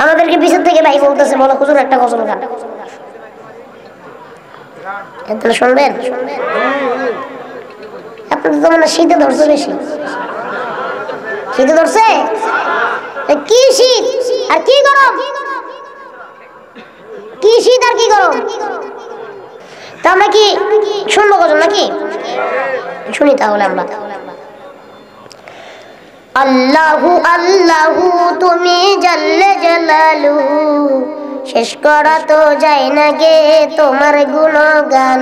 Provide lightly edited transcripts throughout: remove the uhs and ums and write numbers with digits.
আমাদেরকে পিছন থেকে ভাই বলতেছে, বলো হুজুর একটা গজল গান, তাহলে শুনবেন? আপনাদের তো মানে শীতে ধরছে বেশি, শীতে ধরছে। কি শীত আর কি গরম, কি শীত আর কি গরম। তা আমরা কি শুনবো গজল নাকি? শুনি তাহলে আমরা। আল্লাহু আল্লাহু তুমি জাল্লে জালালুহু, শেষ করা তো যায় না গে তোমার গুণগান।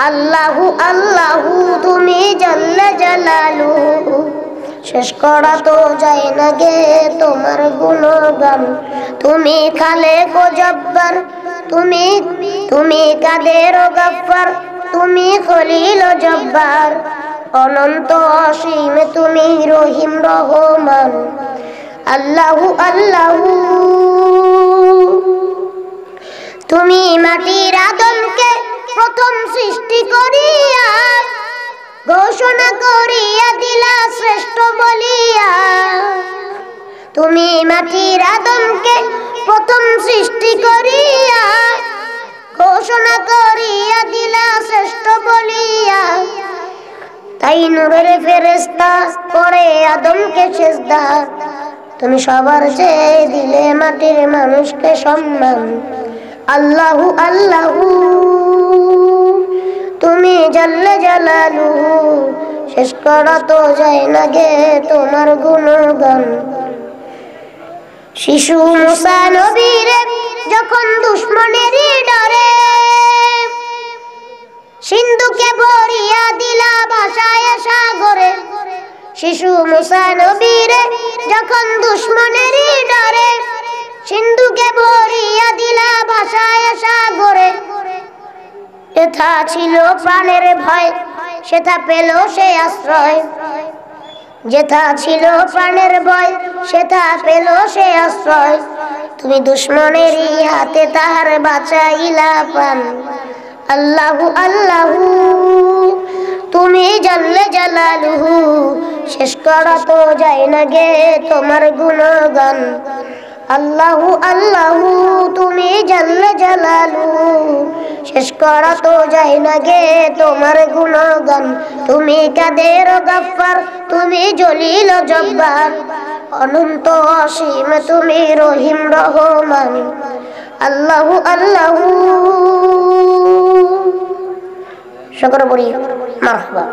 আল্লাহু আল্লাহু তুমি জাল্লে জালালুহু, শেষ করা তো যায় না গে তোমার গুণগান। তুমি খালেক ও জব্বার, তুমি কাদের ও গফফার, তুমি খলিল ও জব্বার, অনন্ত অসীম তুমি রহিম রহমান। আল্লাহু আল্লাহু তুমি মাটির আদমকে প্রথম সৃষ্টি করিয়া ঘোষণা করিয়া দিলা শ্রেষ্ঠ বলিয়া। তুমি মাটির আদমকে প্রথম সৃষ্টি করিয়া ঘোষণা করিয়া দিলা শ্রেষ্ঠ বলিয়া। তাই নূরের ফেরেশতা করে আদমকে সেজদা, তুমি সবার চেয়ে দিলে মাটির মানুষকে সম্মান। আল্লাহু আল্লাহু তুমি জাল্লে জালালুহু, শেষ করা তো যায় না গে তোমার গুণগান। শিশু মুসা নবীরে যখন দুশমনেরই ডরে সিন্ধুকে ভরিয়া দিলা ভাসায় সাগরে। শিশু মুসা নবীরে যখন দুশমনেরই ডরে সিন্ধুকে ভরিয়া দিলা ভাসায় সাগরে। যেথা ছিল প্রাণের ভয় সেথা পেল সে আশ্রয়, যেথা ছিল প্রাণের ভয় সেথা পেল সে আশ্রয়। তুমি দুশমনেরই হাতে তাহার বাঁচাইলা প্রাণ। আল্লাহু আল্লাহু তুমি জাল্লে জালালুহু, শেষ করা তো যায় না গে তোমার গুণগান। আল্লাহু আল্লাহু তুমি জাল্লে জালালুহু, শেষ করা তো যায় না গে তোমার গুণগান। তুমি কাদের ও গফফার, তুমি জলিল ও জব্বার, অনন্ত অসীম তুমি রহিম রহমান। আল্লাহু আল্লাহু সকলে বলি মারহাবা।